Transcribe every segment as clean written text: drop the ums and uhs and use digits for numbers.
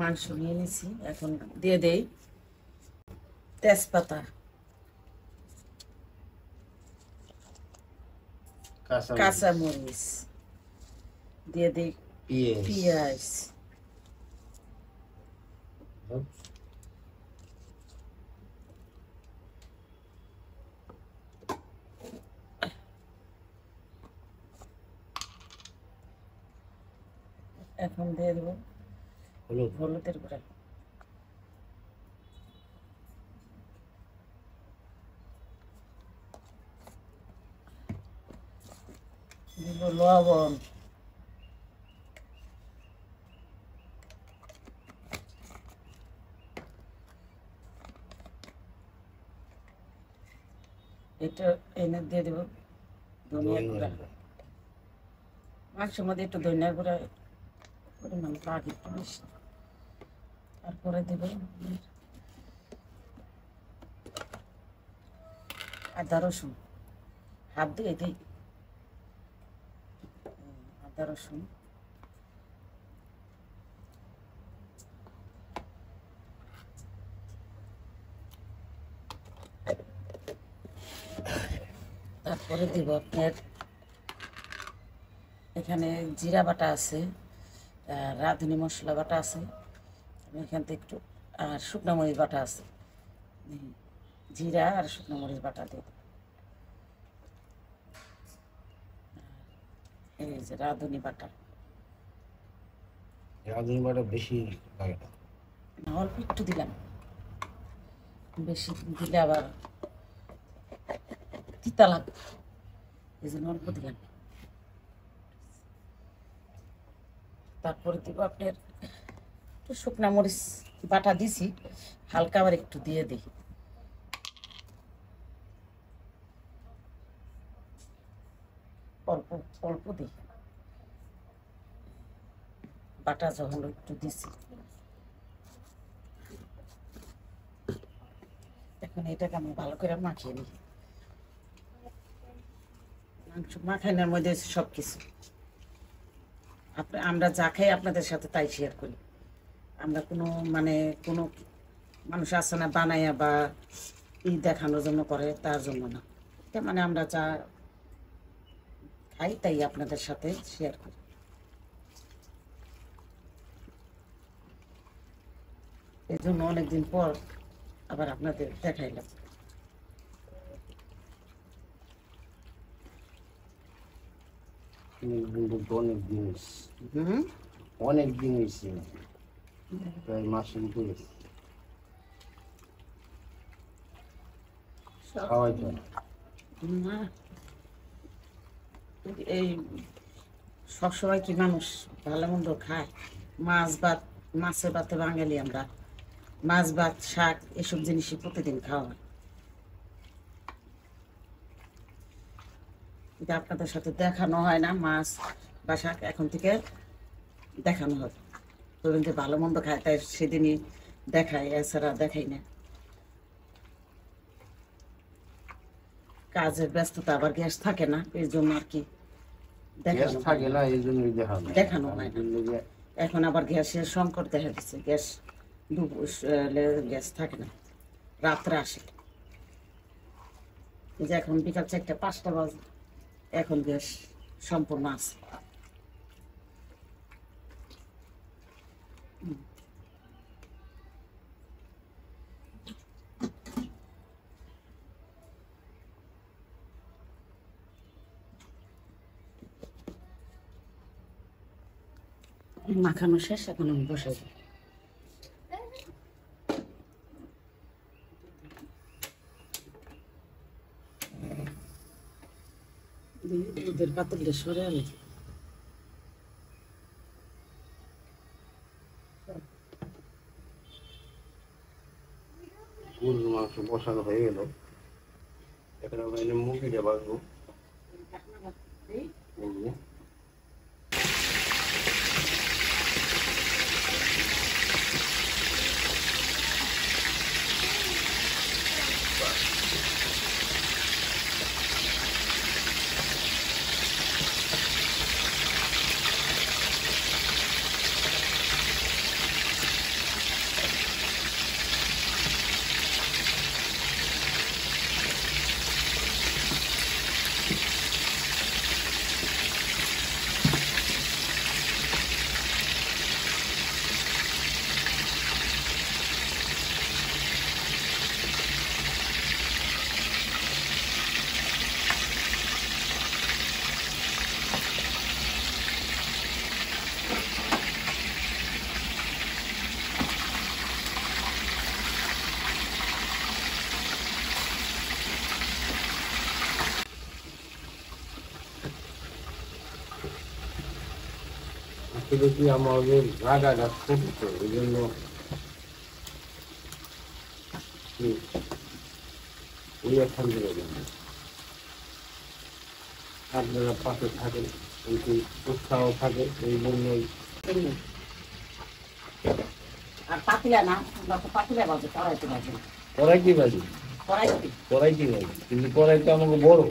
মাংস নিয়ে নিছি, এখন দিয়ে দেই তেজপাতা, কাঁচা মরিচ, দিয়ে দিই পেঁয়াজ, এখন দিয়ে দেবো হলুদের গুঁড়া, দিব লবণ, এটা এনে দিয়ে দেবো ধনিয়া গুঁড়া। মাংসের মধ্যে একটু ধনিয়া গুঁড়া পরিমাণ লাগে একটু বেশি। তারপরে দেব আদা রসুন, হাত দিয়ে দিই আদা রসুন, তারপরে দিব আপনার এখানে জিরা বাটা আছে, রাঁধুনি মশলা বাটা আছে, এখান থেকে একটু আর শুকনো মরিচ বাটা আছে, জিরা আর শুকনো মরিচ বাটা দিয়ে দেব। এই যে রাঁধুনি বাটা বেশি লাগে না, অল্প একটু দিলাম, বেশি দিলে আবার তিতা লাগবে, এই জন্য অল্প দিলাম। তারপরে দিব আপনার একটু শুকনা মরিচ বাটা দিছি, হালকা আবার একটু দিয়ে দিই, অল্প অল্প দিই, বাটা যখন একটু দিছি। এখন এটাকে আমি ভালো করে মাখিয়ে নিই। মাংস মাখানোর মধ্যে সব কিছু আমরা যা খাই আপনাদের সাথে তাই শেয়ার করি। আমরা কোনো কোনো মানুষ আছে না বানাইয়া বা দেখানোর জন্য করে, তার জন্য না। এটা আমরা যা খাই তাই আপনাদের সাথে শেয়ার করি। এই জন্য অনেকদিন পর আবার আপনাদের দেখাইলাম। অনেক দিন হয়েছে, প্রায় মাসের উপরে খাওয়াই তো না। এই সবসময় কি মানুষ ভালো মন্দ খায়? মাছ ভাত, মাছের ভাতে বাঙালি আমরা, মাছ ভাত শাক এসব জিনিসই প্রতিদিন খাওয়া হয়। এটা আপনাদের সাথে দেখানো হয় না, মাছ বা শাক এখন থেকে দেখানো হবে। ধরুন যে ভালো মন্দ খায় তাই সেদিনই দেখায়, এছাড়া দেখাই না। কাজের ব্যস্ততা, আবার গ্যাস থাকে না, এই জন্য আর কি দেখানো হয় না। এখন আবার গ্যাসের সংকট দেখা দিচ্ছে, গ্যাস গ্যাস থাকে না, রাত্রে আসে। এই যে এখন বিকাল 4টা-5টা বাজে, এখন গ্যাস সম্পূর্ণ আছে। মাখানো শেষ, এখন আমি বসে যাই। দুধের পাতিলটা সরে আলো, গরুর মাংস বসানো হয়ে গেল। এখন আমি মুরগিটা বাঁচবো। আসলে কি আমাদের জায়গাটা ছোট তো এই জন্য ওই এখান থেকে আপনারা পাশে থাকেন একটু উৎসাহ থাকে এই জন্যই। এমনি। আর পাতিলা না, আমরা তো পাতিলা বাজে, কড়াইতে বাজে না। কড়াই কি বাজি? কড়াইতে কড়াই কি বাজি কিন্তু কড়াই তো আমাকে বড়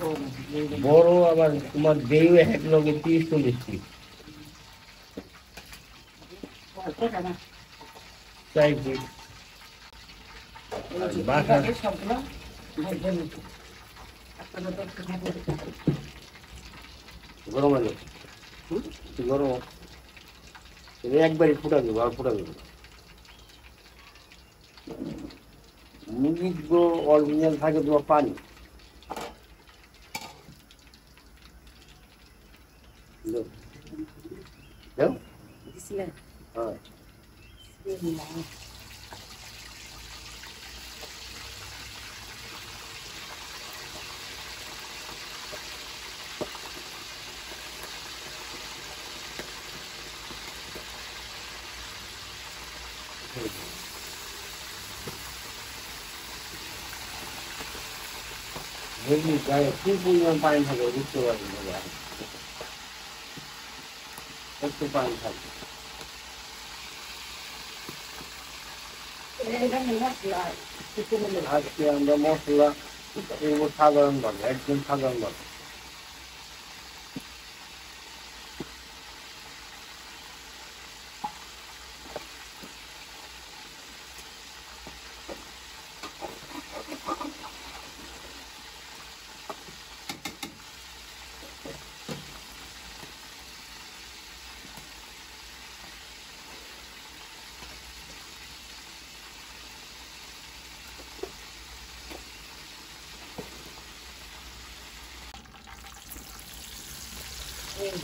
বড় বড়। বড় আবার তোমার দেও এক লগে 30-40 পিস এটা না, চাই পিস এই আর যে বাসা এইভাবে সবগুলো ভাজবে নিতে। আপনারা তো একটু ভাজে দিতে হবে। গরম আছে গরম এটা একবারই ফুটা দেবো আর ফুটা দেবো মুরগির তো অরিজিনাল থাকে তোমার পানি দাও দাও? দিছিলেন? হ্যাঁ বিসমিল্লাহ। মুরগি গায়ে কি পরিমাণ পানি থাকে বুঝতে পারবেন না একটু পানি থাকে এটা মশলা কিছু মিলে আজকে আমরা মশলা এগুলো সাধারণ ভাবে একদম সাধারণ ভাবে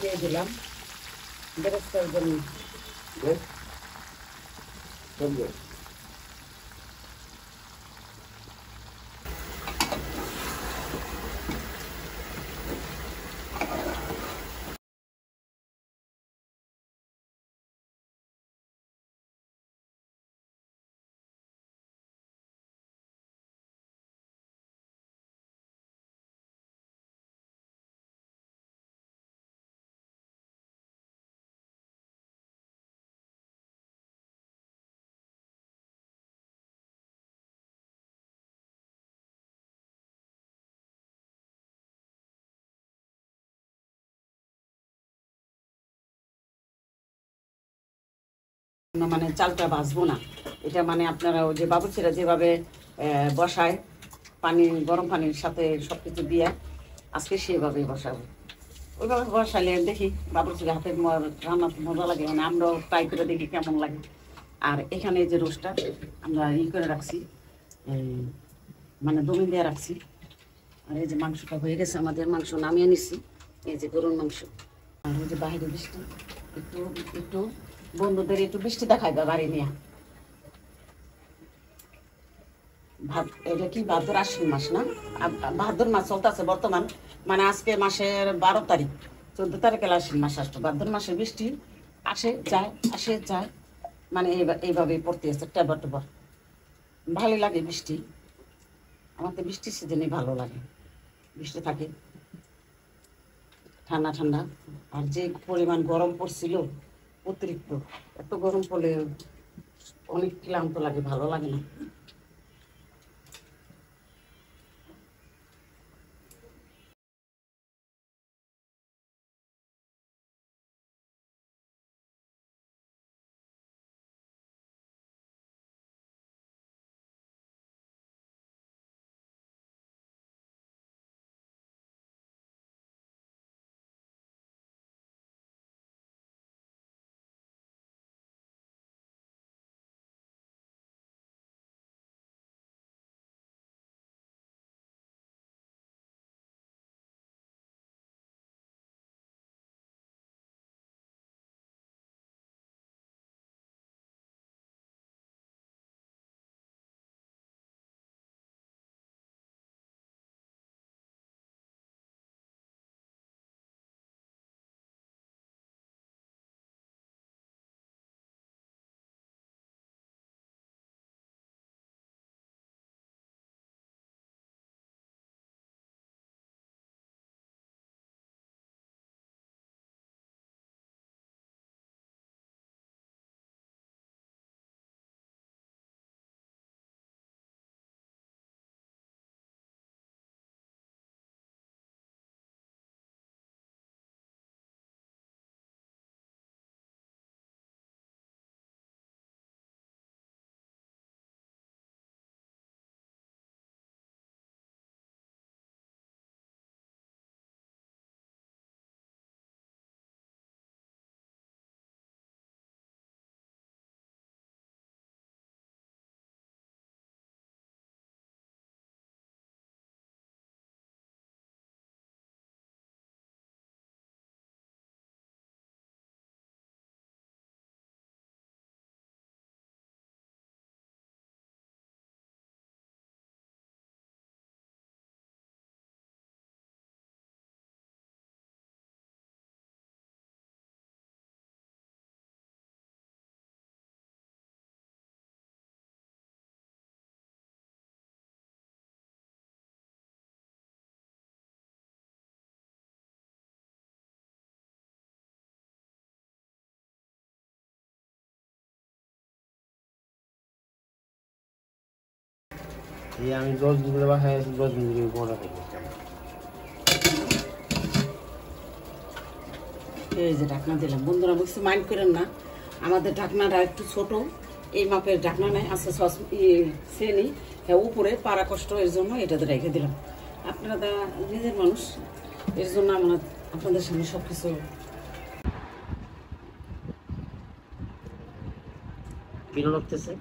দিয়ে দিলাম বেরেস্তার জন্য। বেশ সুন্দর মানে চালটা ভাজবো না, এটা মানে আপনারা ওই যে বাবুর্চিরা যেভাবে বসায় পানি, গরম পানির সাথে সব কিছু দিয়ে, আজকে সেভাবেই বসাবো। ওইভাবে বসালে দেখি বাবুর্চির হাতে রান্না তো মজা লাগে, মানে আমরাও ট্রাই করে দেখি কেমন লাগে। আর এখানে এই যে রোস্টটা আমরা করে রাখছি, এই মানে দমি দিয়ে রাখছি। আর এই যে মাংসটা হয়ে গেছে, আমাদের মাংস নামিয়ে নিচ্ছি, এই যে গরুর মাংস। আর ওই যে বাইরে বৃষ্টি, একটু একটু বন্ধুদের একটু বৃষ্টি দেখায় বা বাড়ি নিয়ে। এটা কি ভাদ্র আশ্বিন মাস না? ভাদ্র মাস চলতেছে বর্তমান, মানে আজকে মাসের 12 তারিখ, 14 তারিখে আশ্বিন মাস আসতো। ভাদ্র মাসে বৃষ্টি আসে যায় আসে যায়, মানে এইভাবেই পড়তে আছে টেবার টেবার। ভালো লাগে বৃষ্টি, আমার তো বৃষ্টির সিজনে ভালো লাগে, বৃষ্টি থাকে ঠান্ডা ঠান্ডা। আর যে পরিমাণ গরম পড়ছিল অতিরিক্ত, এত গরম পড়লে অনেক ক্লান্ত লাগে, ভালো লাগে না। এই আমি 10 দিন ধরে বাসায় আছি, 10 দিন ধরে বড় হয়ে গেছে। এই যে ঢাকনা দিলাম, বন্ধুরা কিছু মাইন্ড করেন না, আমাদের ঢাকনাটা একটু ছোট, এই মাপের ঢাকনা নেই, আচ্ছা সস শ্রেণী উপরে পাড়া কষ্ট, এর জন্য এটাতে রেখে দিলাম। আপনারা নিজের মানুষ, এর জন্য আমরা আপনাদের সামনে সব কিছু বিরল লাগতেছে।